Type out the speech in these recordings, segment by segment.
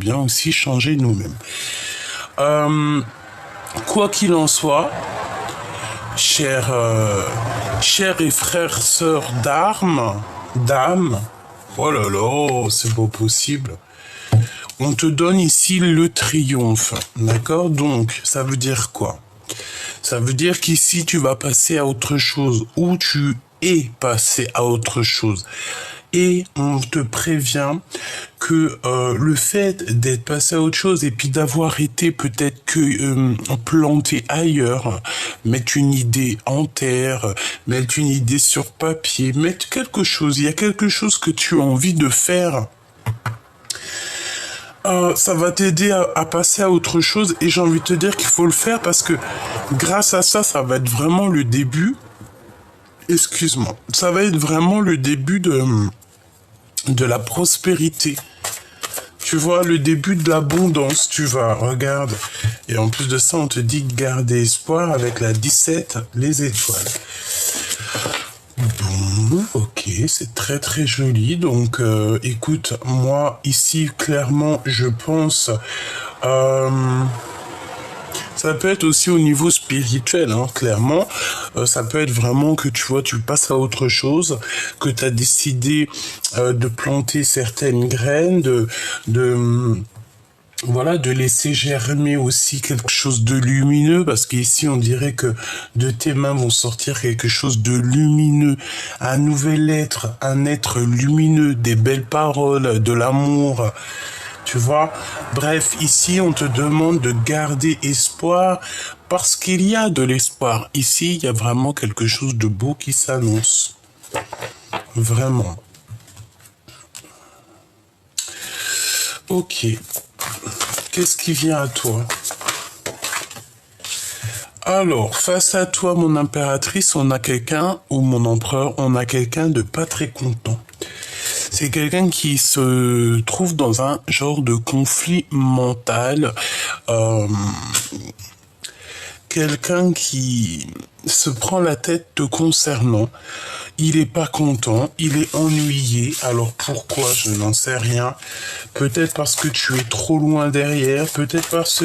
bien aussi changer nous-mêmes. Quoi qu'il en soit, chers et frères, sœurs d'âme, oh là là, c'est pas possible. On te donne ici le triomphe, d'accord? Donc, ça veut dire quoi? Ça veut dire qu'ici, tu vas passer à autre chose, ou tu es passé à autre chose. Et on te prévient que le fait d'être passé à autre chose et puis d'avoir été peut-être que planté ailleurs, mettre une idée en terre, mettre une idée sur papier, mettre quelque chose, il y a quelque chose que tu as envie de faire, ça va t'aider à passer à autre chose et j'ai envie de te dire qu'il faut le faire parce que grâce à ça, ça va être vraiment le début, ça va être vraiment le début de la prospérité. Tu vois, le début de l'abondance, tu vois, regarde. Et en plus de ça, on te dit garder espoir avec la 17, les étoiles. Bon, ok, c'est très très joli. Donc, écoute, moi, ici, clairement, je pense... ça peut être aussi au niveau spirituel, hein, clairement. Ça peut être vraiment que tu vois, tu passes à autre chose, que tu as décidé de planter certaines graines, voilà, de laisser germer aussi quelque chose de lumineux, parce qu'ici on dirait que de tes mains vont sortir quelque chose de lumineux, un nouvel être, un être lumineux, des belles paroles, de l'amour. Tu vois, bref, ici, on te demande de garder espoir parce qu'il y a de l'espoir. Ici, il y a vraiment quelque chose de beau qui s'annonce. Vraiment. Ok. Qu'est-ce qui vient à toi? Alors, face à toi, mon impératrice, on a quelqu'un, ou mon empereur, on a quelqu'un de pas très content. C'est quelqu'un qui se trouve dans un genre de conflit mental, quelqu'un qui se prend la tête te concernant. Il est pas content, il est ennuyé. Alors pourquoi? Je n'en sais rien. Peut-être parce que tu es trop loin derrière, peut-être parce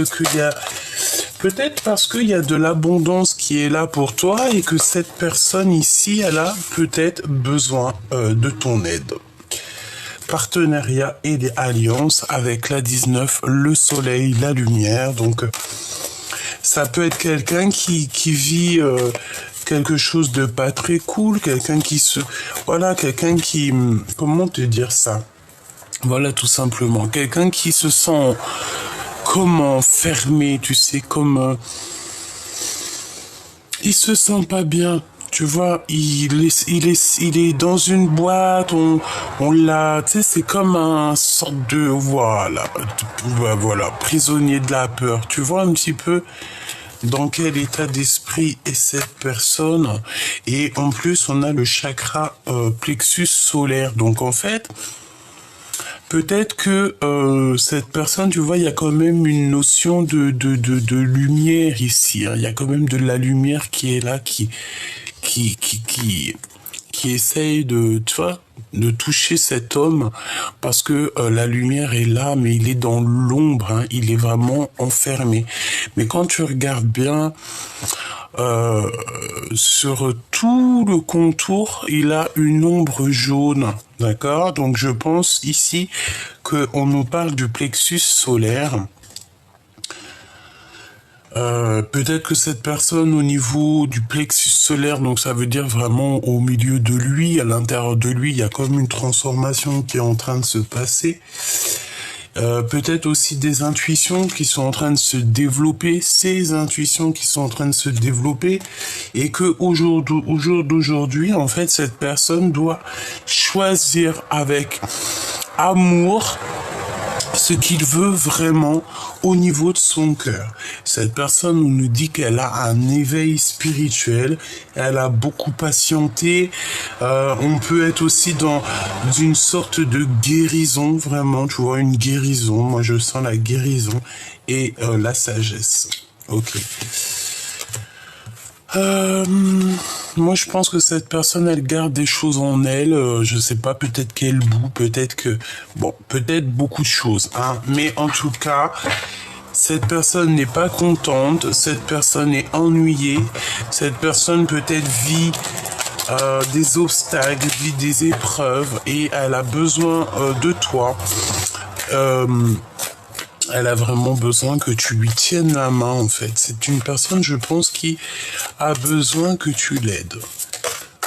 qu'il y a de l'abondance qui est là pour toi et que cette personne ici, elle a peut-être besoin de ton aide. Partenariat et des alliances avec la 19, le soleil, la lumière. Donc, ça peut être quelqu'un qui vit quelque chose de pas très cool, quelqu'un qui comment te dire ça? Voilà, tout simplement. Quelqu'un qui se sent, fermé, tu sais, il se sent pas bien. Tu vois, il est dans une boîte, on l'a, tu sais, c'est comme un sorte de, voilà, prisonnier de la peur. Tu vois un petit peu dans quel état d'esprit est cette personne. Et en plus, on a le chakra plexus solaire. Donc en fait, peut-être que cette personne, tu vois, il y a quand même une notion de lumière ici. Hein. Il y a quand même de la lumière qui est là, qui essaye de toucher cet homme parce que la lumière est là, mais il est dans l'ombre, hein, il est vraiment enfermé. Mais quand tu regardes bien sur tout le contour, il a une ombre jaune, d'accord? Donc je pense ici qu'on nous parle du plexus solaire. Peut-être que cette personne au niveau du plexus solaire, donc ça veut dire vraiment au milieu de lui, à l'intérieur de lui, il y a comme une transformation qui est en train de se passer. Peut-être aussi des intuitions qui sont en train de se développer, ces intuitions qui sont en train de se développer, et que au jour d'aujourd'hui, en fait, cette personne doit choisir avec amour ce qu'il veut vraiment au niveau de son cœur. Cette personne nous dit qu'elle a un éveil spirituel, elle a beaucoup patienté, on peut être aussi dans une sorte de guérison, vraiment, tu vois, une guérison, moi je sens la guérison et la sagesse. Ok. Euh, Moi, je pense que cette personne, elle garde des choses en elle. Je sais pas, peut-être quel bout, peut-être que... Bon, peut-être beaucoup de choses. Hein. Mais en tout cas, cette personne n'est pas contente. Cette personne est ennuyée. Cette personne peut-être vit des obstacles, vit des épreuves. Et elle a besoin de toi. Elle a vraiment besoin que tu lui tiennes la main, en fait. C'est une personne, je pense, qui a besoin que tu l'aides.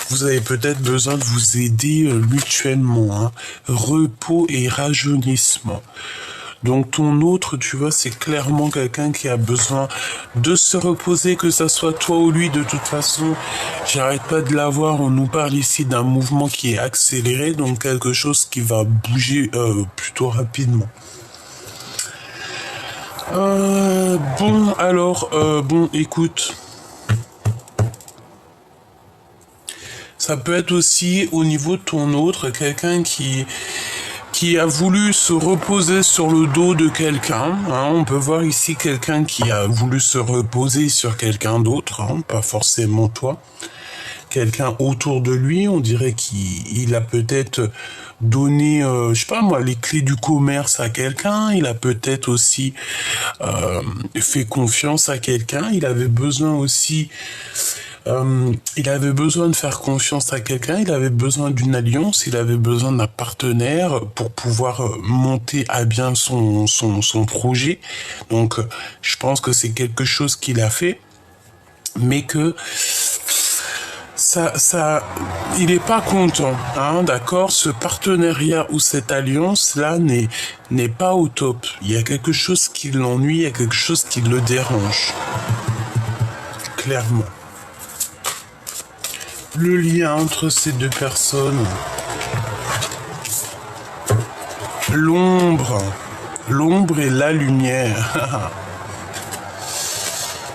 Vous avez peut-être besoin de vous aider mutuellement. Hein. Repos et rajeunissement. Donc ton autre, tu vois, c'est clairement quelqu'un qui a besoin de se reposer, que ça soit toi ou lui. De toute façon, j'arrête pas de l'avoir. On nous parle ici d'un mouvement qui est accéléré, donc quelque chose qui va bouger plutôt rapidement. Bon, alors, écoute. Ça peut être aussi au niveau de ton autre, quelqu'un qui a voulu se reposer sur le dos de quelqu'un. Hein. On peut voir ici quelqu'un qui a voulu se reposer sur quelqu'un d'autre, hein, pas forcément toi. Quelqu'un autour de lui, on dirait qu'il a peut-être donné, je sais pas moi, les clés du commerce à quelqu'un. Il a peut-être aussi fait confiance à quelqu'un. Il avait besoin aussi... il avait besoin de faire confiance à quelqu'un, il avait besoin d'une alliance, il avait besoin d'un partenaire pour pouvoir monter à bien son projet. Donc, je pense que c'est quelque chose qu'il a fait, mais que il est pas content, hein, d'accord? Ce partenariat ou cette alliance-là n'est pas au top. Il y a quelque chose qui l'ennuie, il y a quelque chose qui le dérange. Clairement. Le lien entre ces deux personnes. L'ombre et la lumière.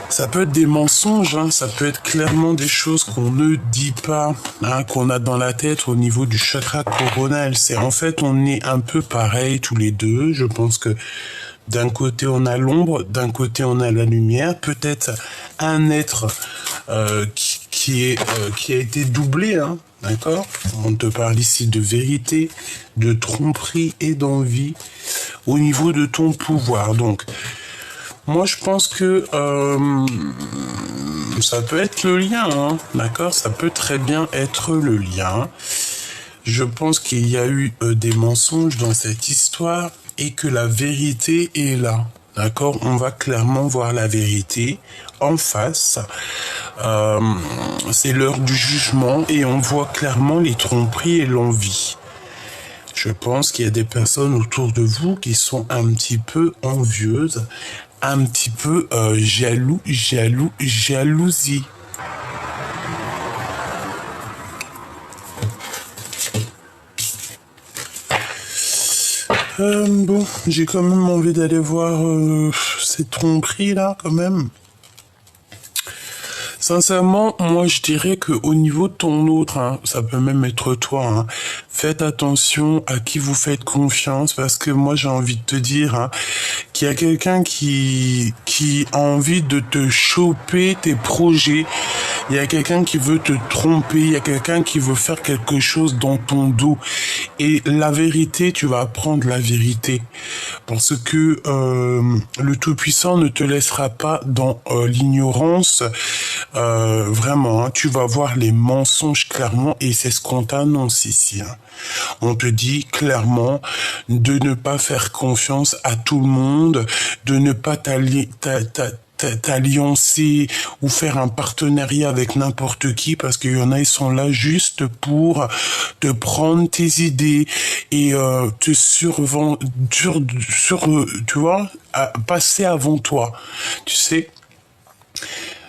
Ça peut être des mensonges, hein, ça peut être clairement des choses qu'on ne dit pas, hein, qu'on a dans la tête au niveau du chakra coronal. C'est en fait, on est un peu pareil tous les deux. Je pense que d'un côté on a l'ombre, d'un côté on a la lumière. Peut-être un être qui a été doublé, hein, d'accord? On te parle ici de vérité, de tromperie et d'envie au niveau de ton pouvoir. Donc, moi, je pense que ça peut être le lien, hein, d'accord? Ça peut très bien être le lien. Je pense qu'il y a eu des mensonges dans cette histoire et que la vérité est là, d'accord? On va clairement voir la vérité en face. C'est l'heure du jugement et on voit clairement les tromperies et l'envie. Je pense qu'il y a des personnes autour de vous qui sont un petit peu envieuses, un petit peu jalousie. Bon, j'ai quand même envie d'aller voir ces tromperies là, quand même. Sincèrement, moi je dirais que au niveau de ton autre, hein, ça peut même être toi, hein, faites attention à qui vous faites confiance parce que moi j'ai envie de te dire hein, qu'il y a quelqu'un qui a envie de te choper tes projets, il y a quelqu'un qui veut te tromper, il y a quelqu'un qui veut faire quelque chose dans ton dos et la vérité, tu vas apprendre la vérité parce que le Tout-Puissant ne te laissera pas dans l'ignorance. Vraiment, hein, tu vas voir les mensonges clairement et c'est ce qu'on t'annonce ici. Hein. On te dit clairement de ne pas faire confiance à tout le monde, de ne pas t'alliancer ou faire un partenariat avec n'importe qui parce qu'il y en a, ils sont là juste pour te prendre tes idées et te tu vois, passer avant toi. Tu sais.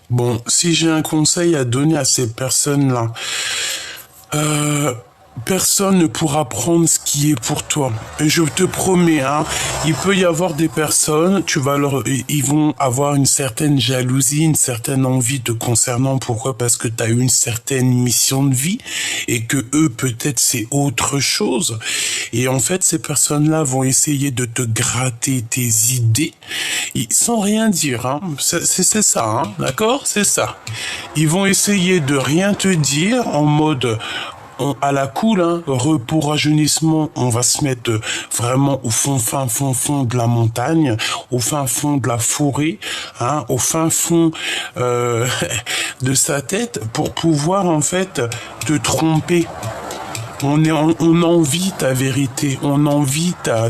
Bon, si j'ai un conseil à donner à ces personnes-là, personne ne pourra prendre ce qui est pour toi. Et je te promets, hein, il peut y avoir des personnes, ils vont avoir une certaine jalousie, une certaine envie te concernant. Pourquoi? Parce que tu as eu une certaine mission de vie et que eux, peut-être, c'est autre chose. Et en fait, ces personnes-là vont essayer de te gratter tes idées sans rien dire, hein. C'est ça, hein, d'accord? C'est ça. Ils vont essayer de rien te dire en mode à la cool, hein, repos, rajeunissement, on va se mettre vraiment au fond de la montagne, au fin fond de la forêt, hein, au fin fond de sa tête pour pouvoir en fait te tromper. On envie ta vérité, on envie ta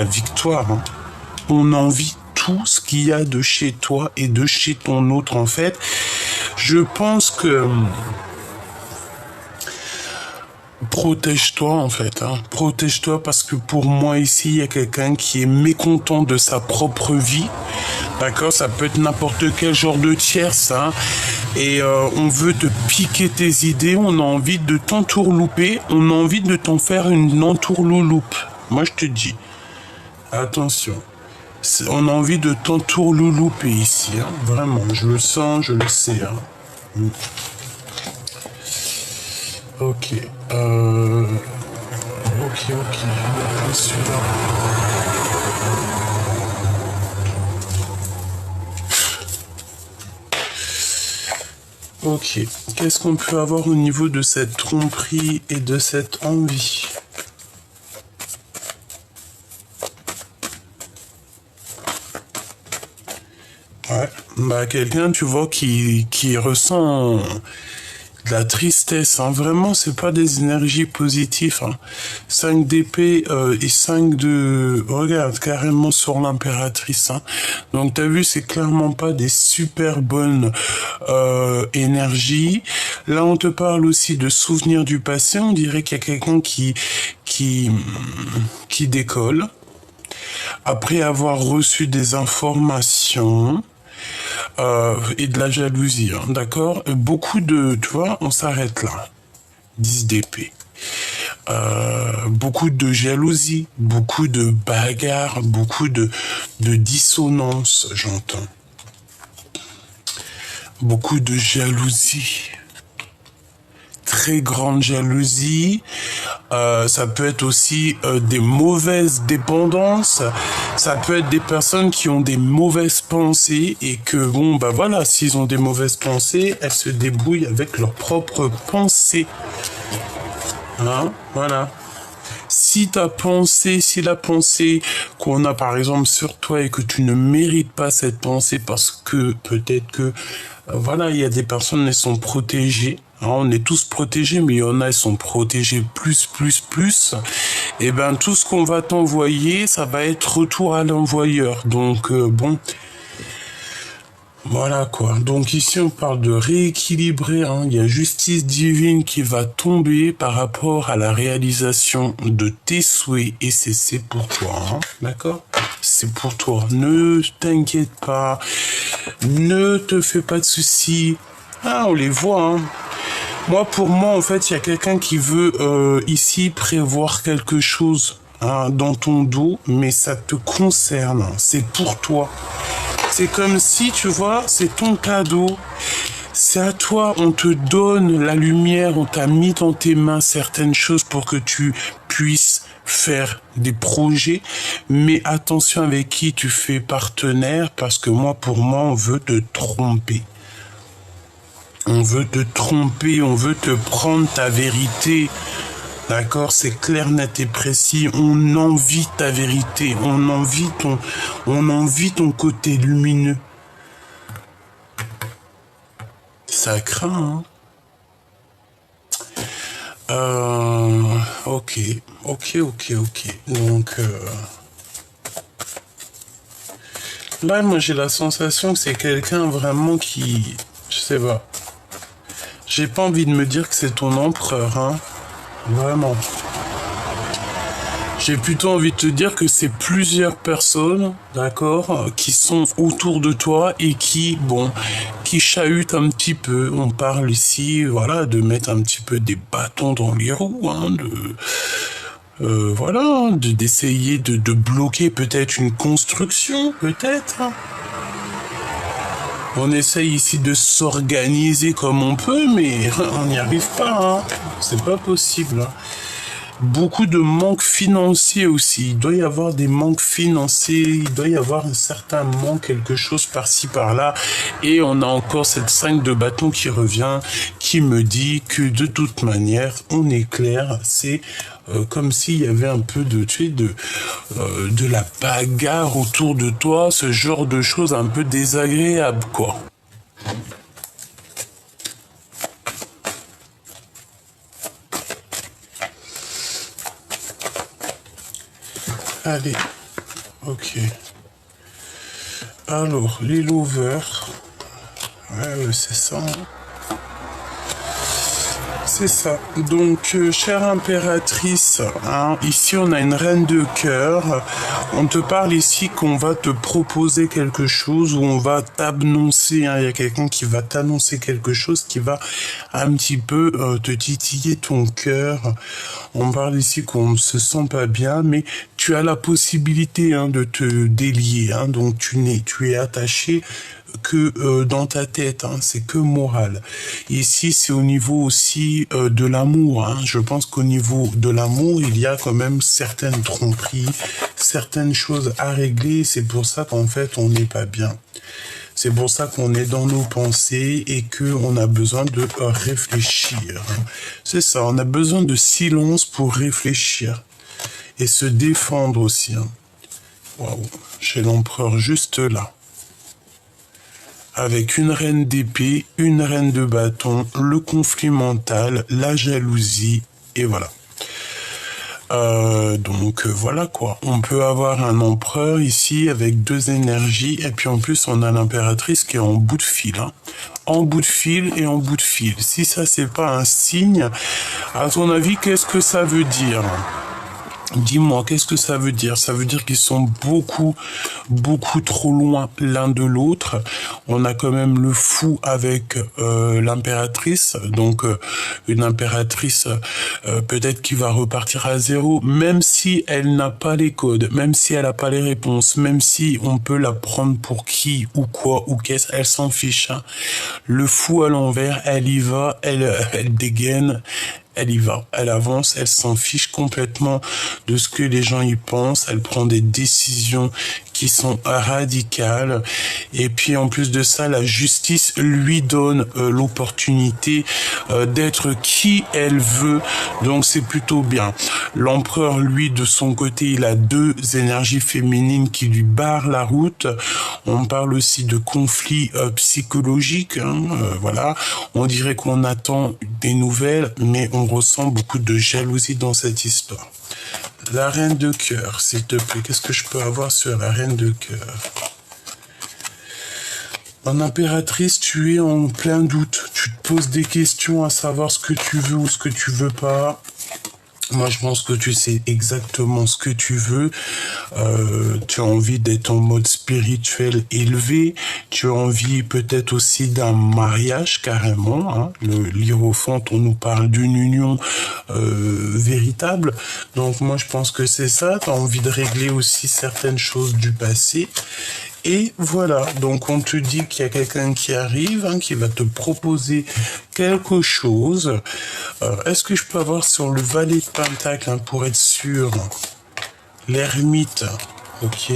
victoire, hein. On envie tout ce qu'il y a de chez toi et de chez ton autre en fait. Je pense que protège-toi en fait, hein. Protège-toi parce que pour moi ici il y a quelqu'un qui est mécontent de sa propre vie, d'accord? Ça peut être n'importe quel genre de tierce, hein. Et on veut te piquer tes idées, on a envie de t'entourlouper, on a envie de t'en faire une entourlouloupe. Moi je te dis, attention, on a envie de t'entourloulouper ici, hein. Vraiment, je le sens, je le sais, hein. Ok, celui-là. Ok, qu'est-ce qu'on peut avoir au niveau de cette tromperie et de cette envie? Ouais, bah quelqu'un, tu vois, qui ressent de la tristesse, hein. Vraiment, c'est pas des énergies positives, hein. 5 d'épée et 5 de... Regarde, carrément sur l'impératrice, hein. Donc, t'as vu, c'est clairement pas des super bonnes énergies. Là, on te parle aussi de souvenirs du passé. On dirait qu'il y a quelqu'un qui décolle. Après avoir reçu des informations... et de la jalousie, hein, d'accord? Beaucoup de, tu vois, on s'arrête là. 10 d'épée. Beaucoup de jalousie, beaucoup de bagarres, beaucoup de dissonance, j'entends. Beaucoup de jalousie. Très grande jalousie. Ça peut être aussi des mauvaises dépendances. Ça peut être des personnes qui ont des mauvaises pensées et que, bon, bah voilà, s'ils ont des mauvaises pensées, elles se débrouillent avec leurs propres pensées. Hein, voilà. Si la pensée qu'on a par exemple sur toi et que tu ne mérites pas cette pensée parce que peut-être que, voilà, il y a des personnes, elles sont protégées. Hein, on est tous protégés, mais il y en a, elles sont protégées plus. Et ben, tout ce qu'on va t'envoyer, ça va être retour à l'envoyeur. Donc, bon... Voilà quoi. Donc ici on parle de rééquilibrer, hein. Il y a justice divine qui va tomber par rapport à la réalisation de tes souhaits et c'est pour toi, hein. D'accord? C'est pour toi. Ne t'inquiète pas. Ne te fais pas de soucis. Ah, on les voit, hein. Moi, pour moi, en fait, il y a quelqu'un qui veut ici prévoir quelque chose, hein, dans ton dos, mais ça te concerne. C'est pour toi. C'est comme si, tu vois, c'est ton cadeau. C'est à toi, on te donne la lumière, on t'a mis dans tes mains certaines choses pour que tu puisses faire des projets. Mais attention avec qui tu fais partenaire, parce que moi, pour moi, on veut te tromper. On veut te tromper, on veut te prendre ta vérité. D'accord, c'est clair, net et précis. On envie ta vérité, on envie ton côté lumineux. Ça craint, hein. Ok. Donc là, moi, j'ai la sensation que c'est quelqu'un vraiment qui, je sais pas. J'ai pas envie de me dire que c'est ton empereur, hein. Vraiment. J'ai plutôt envie de te dire que c'est plusieurs personnes, d'accord, qui sont autour de toi et qui, bon, qui chahutent un petit peu. On parle ici, voilà, de mettre un petit peu des bâtons dans les roues, hein, voilà, d'essayer de bloquer peut-être une construction, peut-être. On essaye ici de s'organiser comme on peut, mais on n'y arrive pas, hein. C'est pas possible, hein. beaucoup de manques financiers aussi. Il doit y avoir des manques financiers, il doit y avoir un certain manque, quelque chose par-ci, par-là. Et on a encore cette 5 de bâton qui revient, qui me dit que de toute manière, on est clair, c'est comme s'il y avait un peu de, tu sais, de la bagarre autour de toi, ce genre de choses un peu désagréables, quoi. Allez, ok. Alors, les lovers. Ouais, c'est ça. C'est ça. Donc, chère impératrice, hein, ici on a une reine de cœur. On te parle ici qu'on va te proposer quelque chose ou on va t'annoncer. Hein, il y a quelqu'un qui va t'annoncer quelque chose qui va un petit peu te titiller ton cœur. On parle ici qu'on ne se sent pas bien, mais tu as la possibilité de te délier. Hein, donc tu es attaché que dans ta tête, hein, c'est que moral. Ici, c'est au niveau aussi de l'amour. Hein. Je pense qu'au niveau de l'amour, il y a quand même certaines tromperies, certaines choses à régler. C'est pour ça qu'en fait, on n'est pas bien. C'est pour ça qu'on est dans nos pensées et qu'on a besoin de réfléchir. C'est ça, on a besoin de silence pour réfléchir et se défendre aussi. Hein. Waouh, j'ai l'empereur juste là. Avec une reine d'épée, une reine de bâton, le conflit mental, la jalousie, et voilà. Donc voilà quoi. On peut avoir un empereur ici avec 2 énergies, et puis en plus on a l'impératrice qui est en bout de fil. Hein. En bout de fil et en bout de fil. Si ça c'est pas un signe, à ton avis, qu'est-ce que ça veut dire ? Dis-moi, qu'est-ce que ça veut dire? Ça veut dire qu'ils sont beaucoup trop loin l'un de l'autre. On a quand même le fou avec l'impératrice. Donc, une impératrice peut-être qui va repartir à zéro, même si elle n'a pas les codes, même si elle n'a pas les réponses, même si on peut la prendre pour qui ou quoi ou qu'est-ce, elle s'en fiche. Hein. Le fou à l'envers, elle y va, elle dégaine. Elle y va, elle avance, elle s'en fiche complètement de ce que les gens y pensent, elle prend des décisions qui sont radicales et puis en plus de ça, la justice lui donne l'opportunité d'être qui elle veut, donc c'est plutôt bien. L'empereur, lui, de son côté, il a 2 énergies féminines qui lui barrent la route. On parle aussi de conflits psychologiques, hein, voilà. On dirait qu'on attend des nouvelles, mais on ressent beaucoup de jalousie dans cette histoire. La reine de cœur, s'il te plaît, qu'est-ce que je peux avoir sur la reine de cœur? En impératrice, tu es en plein doute. Tu te poses des questions à savoir ce que tu veux ou ce que tu veux pas. Moi, je pense que tu sais exactement ce que tu veux. Tu as envie d'être en mode spirituel élevé. Tu as envie peut-être aussi d'un mariage carrément. Hein. Le l'hiérophante, on nous parle d'une union véritable. Donc moi, je pense que c'est ça. Tu as envie de régler aussi certaines choses du passé. Et voilà, donc on te dit qu'il y a quelqu'un qui arrive, hein, qui va te proposer quelque chose. Est-ce que je peux avoir sur le valet de pentacle, hein, pour être sûr? L'ermite, ok.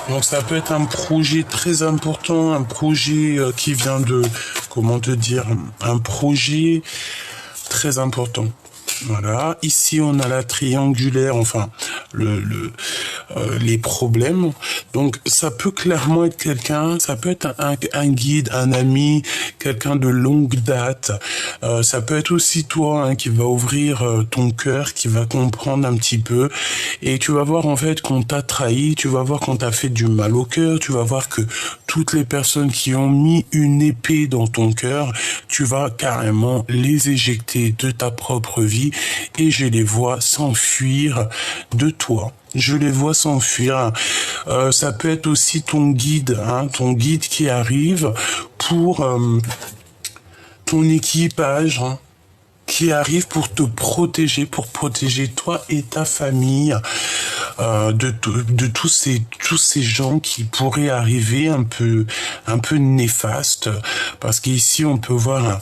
Donc ça peut être un projet très important, un projet qui vient de, comment te dire, un projet très important. Voilà, ici on a la triangulaire, enfin les problèmes. Donc ça peut clairement être quelqu'un, ça peut être un guide, un ami, quelqu'un de longue date. Ça peut être aussi toi, hein, qui va ouvrir ton cœur, qui va comprendre un petit peu. Et tu vas voir en fait qu'on t'a trahi, tu vas voir qu'on t'a fait du mal au cœur, tu vas voir que toutes les personnes qui ont mis une épée dans ton cœur, tu vas carrément les éjecter de ta propre vie. Et je les vois s'enfuir de toi. Je les vois s'enfuir. Ça peut être aussi ton guide, hein, ton guide qui arrive pour ton équipage, hein, qui arrive pour te protéger, pour protéger toi et ta famille. de tous ces gens qui pourraient arriver un peu néfastes, parce qu'ici on peut voir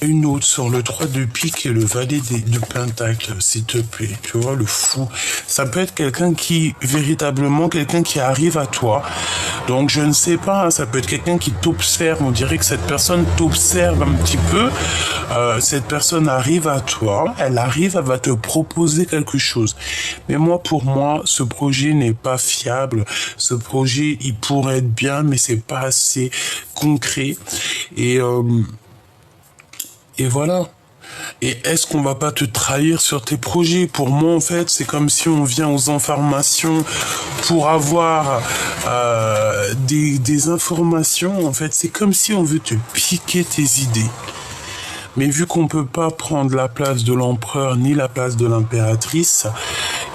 une autre sur le 3 de pique et le valet de pentacle, s'il te plaît, tu vois, le fou. Ça peut être quelqu'un qui, véritablement, quelqu'un qui arrive à toi. Donc je ne sais pas, hein, ça peut être quelqu'un qui t'observe, on dirait que cette personne t'observe un petit peu, cette personne arrive à toi, elle va te proposer quelque chose. Mais pour moi, ce projet n'est pas fiable, ce projet, il pourrait être bien, mais c'est pas assez concret, et voilà. Et est-ce qu'on va pas te trahir sur tes projets? Pour moi, en fait, c'est comme si on vient aux informations pour avoir des informations. En fait, c'est comme si on veut te piquer tes idées. Mais vu qu'on peut pas prendre la place de l'empereur ni la place de l'impératrice,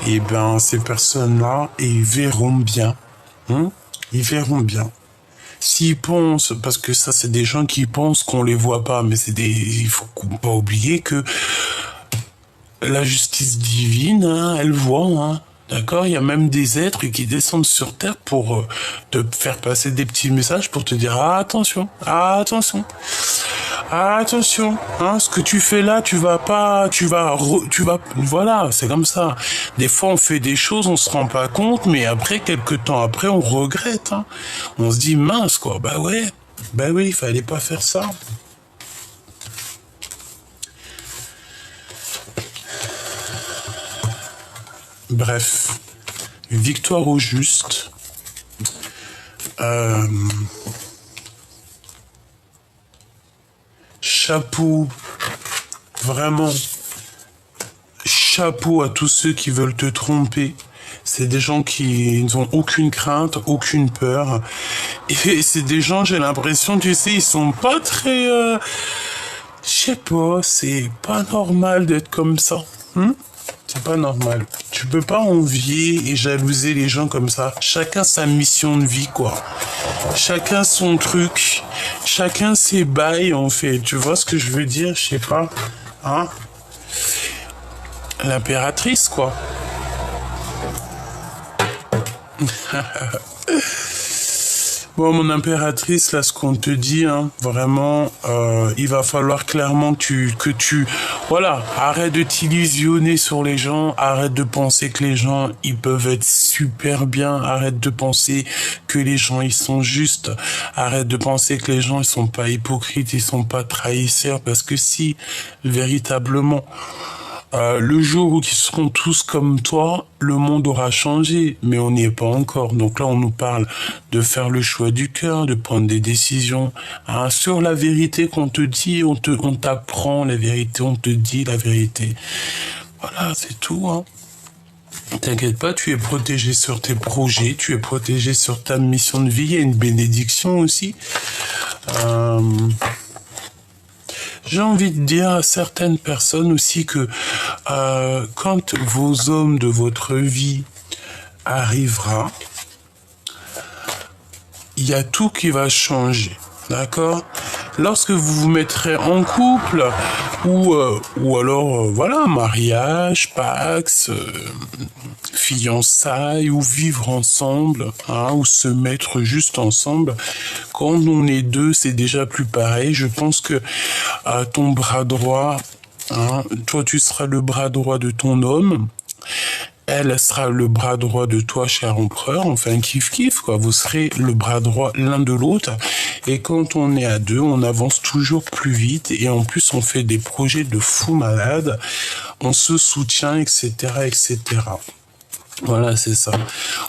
eh ben, ces personnes-là, ils verront bien. Ils verront bien. S'ils pensent, parce que ça, c'est des gens qui pensent qu'on les voit pas, mais il faut pas oublier que la justice divine, hein, elle voit, hein. D'accord? Il y a même des êtres qui descendent sur Terre pour te faire passer des petits messages pour te dire, attention, hein, ce que tu fais là, voilà, c'est comme ça. Des fois, on fait des choses, on se rend pas compte, mais après, quelques temps après, on regrette, hein. On se dit, mince, quoi, bah oui, il fallait pas faire ça. Bref, victoire au juste. Chapeau, vraiment, chapeau à tous ceux qui veulent te tromper. C'est des gens qui n'ont aucune crainte, aucune peur. Et c'est des gens, j'ai l'impression, tu sais, ils sont pas très... je sais pas, c'est pas normal d'être comme ça. C'est pas normal. Tu peux pas envier et jalouser les gens comme ça. Chacun sa mission de vie, quoi. Chacun son truc. Chacun ses bails, en fait. Tu vois ce que je veux dire? Je sais pas. Hein? L'impératrice, quoi. Bon, mon impératrice, là, ce qu'on te dit, hein, vraiment, il va falloir clairement que tu, voilà, arrête de t'illusionner sur les gens, arrête de penser que les gens, ils peuvent être super bien, arrête de penser que les gens, ils sont justes, arrête de penser que les gens, ils sont pas hypocrites, ils sont pas trahisseurs, parce que si, véritablement, le jour où ils seront tous comme toi, le monde aura changé, mais on n'y est pas encore. Donc là, on nous parle de faire le choix du cœur, de prendre des décisions sur la vérité qu'on te dit, on t'apprend la vérité, on te dit la vérité. Voilà, c'est tout. Hein. T'inquiète pas, tu es protégé sur tes projets, tu es protégé sur ta mission de vie. Il y a une bénédiction aussi. J'ai envie de dire à certaines personnes aussi que quand vos hommes de votre vie arrivera, il y a tout qui va changer, d'accord? Lorsque vous vous mettrez en couple, ou alors, voilà, mariage, pax, fiançailles, ou vivre ensemble, hein, ou se mettre juste ensemble, quand on est deux, c'est déjà plus pareil. Je pense que ton bras droit, hein, toi tu seras le bras droit de ton homme, elle sera le bras droit de toi, cher empereur, enfin kiff-kiff, quoi. Vous serez le bras droit l'un de l'autre. Et quand on est à deux, on avance toujours plus vite. Et en plus, on fait des projets de fou malade. On se soutient, etc., etc. Voilà, c'est ça.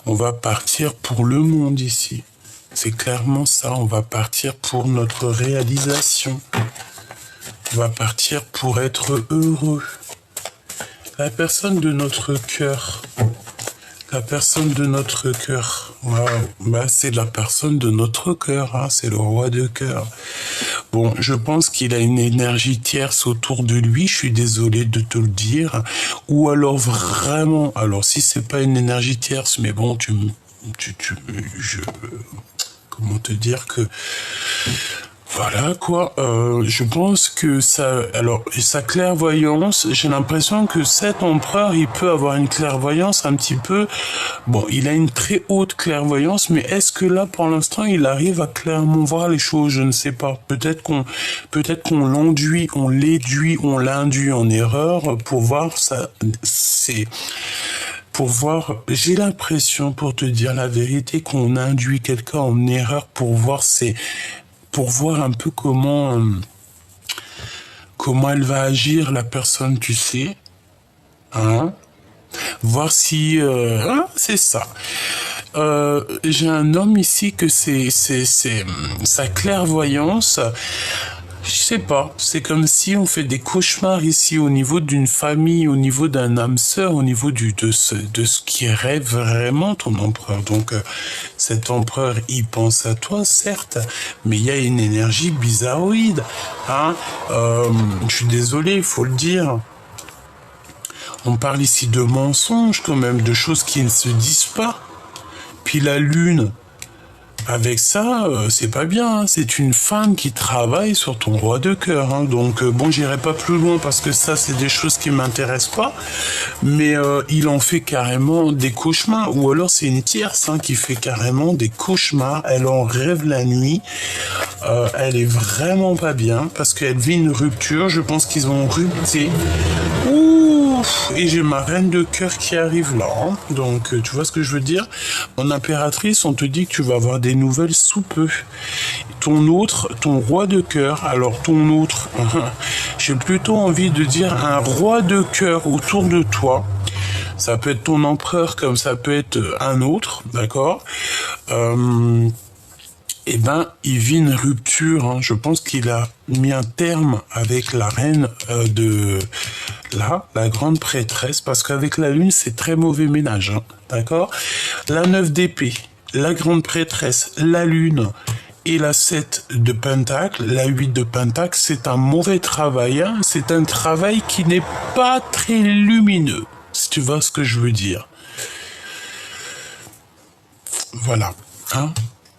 On va partir pour le monde ici. C'est clairement ça. On va partir pour notre réalisation. On va partir pour être heureux. La personne de notre cœur. La personne de notre cœur. Waouh. Bah, c'est la personne de notre cœur, hein. C'est le roi de cœur. Bon, je pense qu'il a une énergie tierce autour de lui. Je suis désolé de te le dire. Ou alors vraiment, alors si c'est pas une énergie tierce, mais bon, comment te dire que Voilà quoi, je pense que ça, alors et sa clairvoyance, j'ai l'impression que cet empereur, il peut avoir une clairvoyance un petit peu, bon, il a une très haute clairvoyance, mais est-ce que là, pour l'instant, il arrive à clairement voir les choses? Je ne sais pas. Peut-être qu'on l'enduit, on l'induit en erreur pour voir ça, c'est, pour voir, j'ai l'impression, pour te dire la vérité, qu'on induit quelqu'un en erreur pour voir un peu comment elle va agir la personne, tu sais, hein, voir si, c'est ça. J'ai un homme ici que c'est sa clairvoyance. Je sais pas, c'est comme si on fait des cauchemars ici au niveau d'une famille, au niveau d'un âme sœur, au niveau de ce qui rêve vraiment ton empereur. Donc cet empereur, il pense à toi, certes, mais il y a une énergie bizarroïde. Hein, je suis désolé, il faut le dire. On parle ici de mensonges quand même, de choses qui ne se disent pas. Puis la lune, avec ça, c'est pas bien, hein. C'est une femme qui travaille sur ton roi de cœur, hein. Donc bon, j'irai pas plus loin parce que ça, c'est des choses qui m'intéressent pas. Mais il en fait carrément des cauchemars. Ou alors c'est une tierce, hein, qui fait carrément des cauchemars. Elle en rêve la nuit. Elle est vraiment pas bien parce qu'elle vit une rupture. Je pense qu'ils ont rupté. Et j'ai ma reine de cœur qui arrive là, hein. Donc tu vois ce que je veux dire? Mon impératrice, on te dit que tu vas avoir des nouvelles sous peu. Ton roi de cœur, alors ton autre, j'ai plutôt envie de dire un roi de cœur autour de toi. Ça peut être ton empereur comme ça peut être un autre, d'accord? Eh ben, il vit une rupture, hein. Je pense qu'il a mis un terme avec la reine la grande prêtresse, parce qu'avec la lune, c'est très mauvais ménage, hein. D'accord? La 9 d'épée, la grande prêtresse, la lune et la 7 de pentacle, la 8 de pentacle, c'est un mauvais travail, hein. C'est un travail qui n'est pas très lumineux, si tu vois ce que je veux dire. Voilà, hein.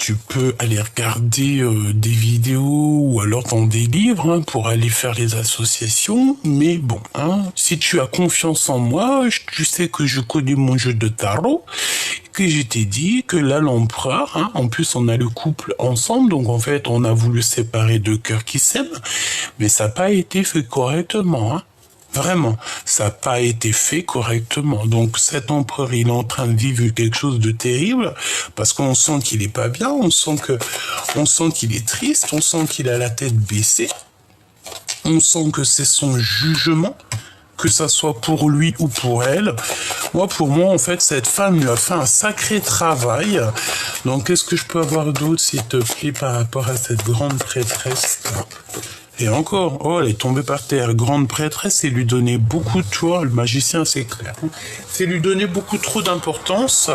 Tu peux aller regarder des vidéos ou alors dans des livres, hein, pour aller faire les associations. Mais bon, hein, si tu as confiance en moi, tu sais que je connais mon jeu de tarot, que je t'ai dit que là l'empereur, hein, en plus on a le couple ensemble, donc en fait on a voulu séparer deux cœurs qui s'aiment, mais ça n'a pas été fait correctement, hein. Vraiment, ça n'a pas été fait correctement. Donc cet empereur, il est en train de vivre quelque chose de terrible parce qu'on sent qu'il est pas bien, on sent qu'il est triste, on sent qu'il a la tête baissée, on sent que c'est son jugement, que ça soit pour lui ou pour elle. Pour moi, en fait, cette femme lui a fait un sacré travail. Donc, qu'est-ce que je peux avoir d'autre, s'il te plaît, par rapport à cette grande prêtresse? Et encore, oh, elle est tombée par terre. Grande prêtresse, c'est lui donner beaucoup de choix. Le magicien, c'est clair. C'est lui donner beaucoup trop d'importance.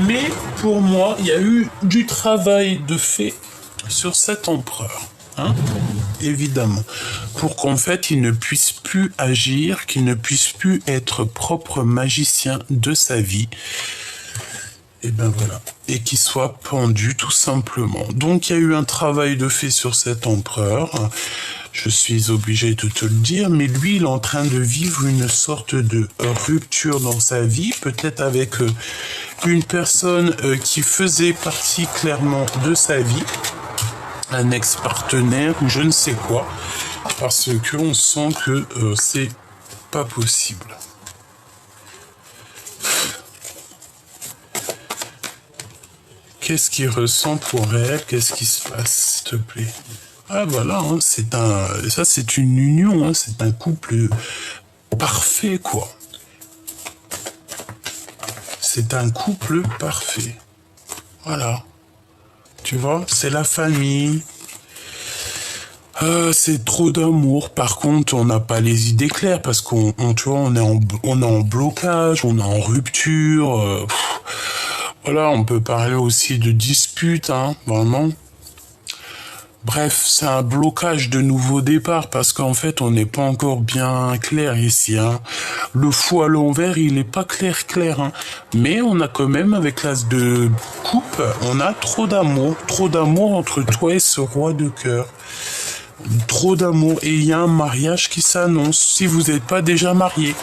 Mais pour moi, il y a eu du travail de fait sur cet empereur. Hein, évidemment. Pour qu'en fait, il ne puisse plus agir, qu'il ne puisse plus être propre magicien de sa vie. Et ben voilà. Et qu'il soit pendu tout simplement. Donc il y a eu un travail de fait sur cet empereur. Je suis obligé de te le dire, mais lui, il est en train de vivre une sorte de rupture dans sa vie, peut-être avec une personne qui faisait partie clairement de sa vie, un ex-partenaire, je ne sais quoi, parce qu'on sent que c'est pas possible. Qu'est-ce qu'il ressent pour elle? Qu'est-ce qui se passe, s'il te plaît? Ah voilà, hein, c'est une union, hein, c'est un couple parfait, quoi. C'est un couple parfait. Voilà. Tu vois, c'est la famille. C'est trop d'amour. Par contre, on n'a pas les idées claires parce tu vois, on est en blocage, on est en rupture. Voilà, on peut parler aussi de dispute, hein, vraiment. Bref, c'est un blocage de nouveau départ parce qu'en fait, on n'est pas encore bien clair ici. Hein. Le fou à l'envers, il n'est pas clair. Hein. Mais on a quand même, avec l'as de coupe, on a trop d'amour entre toi et ce roi de cœur. Trop d'amour et il y a un mariage qui s'annonce si vous n'êtes pas déjà marié.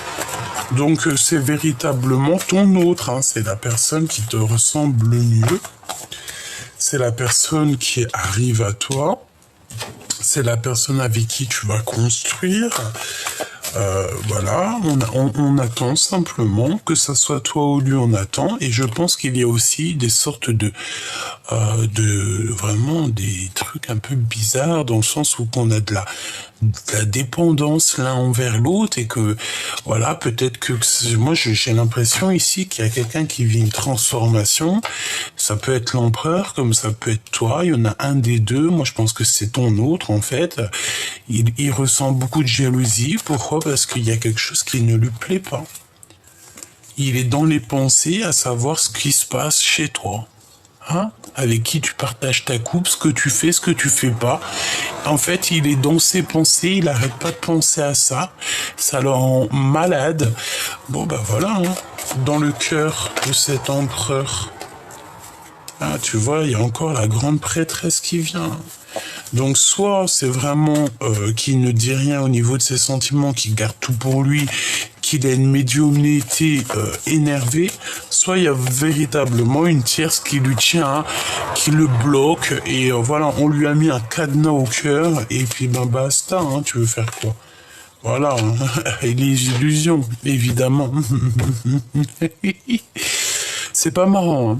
Donc c'est véritablement ton autre. Hein. C'est la personne qui te ressemble le mieux. C'est la personne qui arrive à toi. C'est la personne avec qui tu vas construire. Voilà, on attend simplement que ça soit toi ou lui, on attend. Et je pense qu'il y a aussi des sortes de vraiment des trucs un peu bizarres dans le sens où on a de la dépendance l'un envers l'autre et que voilà, peut-être que moi j'ai l'impression ici qu'il y a quelqu'un qui vit une transformation. Ça peut être l'empereur comme ça peut être toi, il y en a un des deux. Moi je pense que c'est ton autre en fait. Il ressent beaucoup de jalousie. Pourquoi? Parce qu'il y a quelque chose qui ne lui plaît pas. Il est dans les pensées à savoir ce qui se passe chez toi. Hein? Avec qui tu partages ta coupe, ce que tu fais pas. En fait, il est dans ses pensées, il arrête pas de penser à ça. Ça le rend malade. Bon, bah voilà, hein. Dans le cœur de cet empereur. Ah, tu vois, il y a encore la grande prêtresse qui vient. Donc soit c'est vraiment qu'il ne dit rien au niveau de ses sentiments, qu'il garde tout pour lui, qu'il a une médiumnité énervée, soit il y a véritablement une tierce qui lui tient, qui le bloque, et voilà, on lui a mis un cadenas au cœur, et puis ben basta, hein, tu veux faire quoi? Voilà, hein. Et les illusions, évidemment. C'est pas marrant, hein.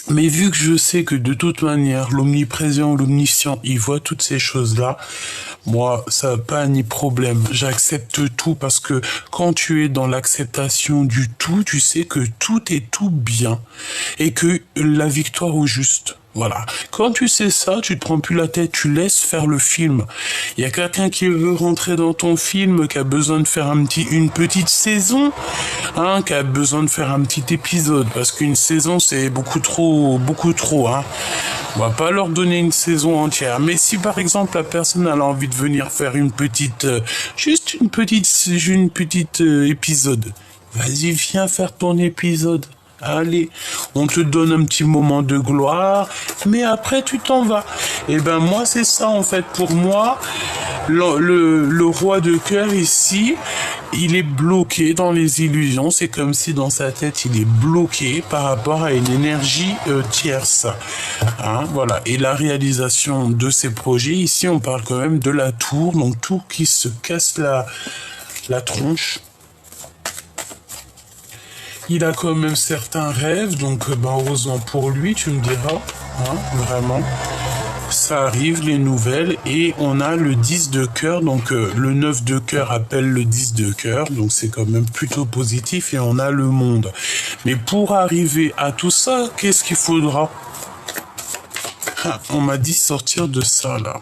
Mais vu que je sais que de toute manière, l'omniprésent, l'omniscient, il voit toutes ces choses-là, moi, ça n'a pas ni problème. J'accepte tout parce que quand tu es dans l'acceptation du tout, tu sais que tout est tout bien et que la victoire au juste. Voilà. Quand tu sais ça, tu te prends plus la tête, tu laisses faire le film. Il y a quelqu'un qui veut rentrer dans ton film, qui a besoin de faire une petite saison, hein, qui a besoin de faire un petit épisode, parce qu'une saison c'est beaucoup trop, hein. On va pas leur donner une saison entière. Mais si par exemple la personne a envie de venir faire une petite, juste une petite épisode, vas-y, viens faire ton épisode. Allez, on te donne un petit moment de gloire, mais après tu t'en vas. Et ben moi c'est ça en fait. Pour moi, le roi de cœur ici, il est bloqué dans les illusions. C'est comme si dans sa tête il est bloqué par rapport à une énergie tierce. Hein, voilà. Et la réalisation de ces projets, ici on parle quand même de la tour, donc tour qui se casse la tronche. Il a quand même certains rêves, donc ben, heureusement pour lui, tu me diras, hein, vraiment. Ça arrive, les nouvelles, et on a le 10 de cœur, donc le 9 de cœur appelle le 10 de cœur, donc c'est quand même plutôt positif, et on a le monde. Mais pour arriver à tout ça, qu'est-ce qu'il faudra? Ah, on m'a dit sortir de ça, là.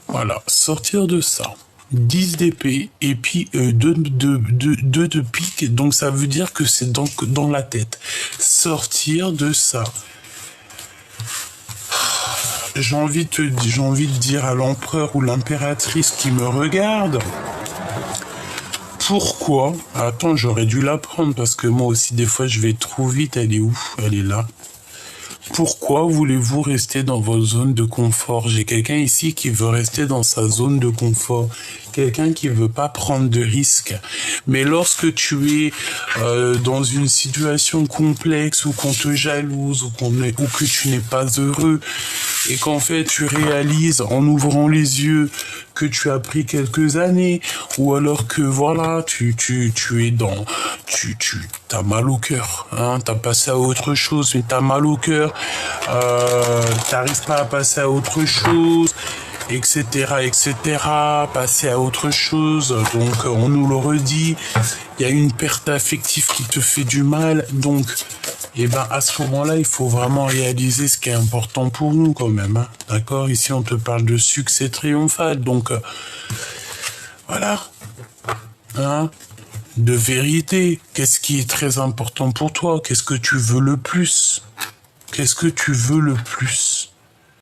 Voilà, sortir de ça. 10 d'épée et puis 2 de pique, donc ça veut dire que c'est dans la tête. Sortir de ça. J'ai envie de dire à l'empereur ou l'impératrice qui me regarde, pourquoi? Attends, j'aurais dû la prendre parce que moi aussi des fois je vais trop vite. Elle est où? Elle est là. Pourquoi voulez-vous rester dans votre zone de confort? J'ai quelqu'un ici qui veut rester dans sa zone de confort. Quelqu'un qui veut pas prendre de risques. Mais lorsque tu es dans une situation complexe ou qu'on te jalouse ou que tu n'es pas heureux et qu'en fait tu réalises en ouvrant les yeux que tu as pris quelques années ou alors que voilà tu es dans t'as mal au cœur, hein, t'as passé à autre chose mais t'as mal au cœur, t'arrives pas à passer à autre chose, etc., passer à autre chose, donc on nous le redit, il y a une perte affective qui te fait du mal, donc et ben à ce moment-là, il faut vraiment réaliser ce qui est important pour nous quand même, hein, d'accord? Ici, on te parle de succès triomphal, donc voilà, hein, de vérité. Qu'est-ce qui est très important pour toi? Qu'est-ce que tu veux le plus? Qu'est-ce que tu veux le plus?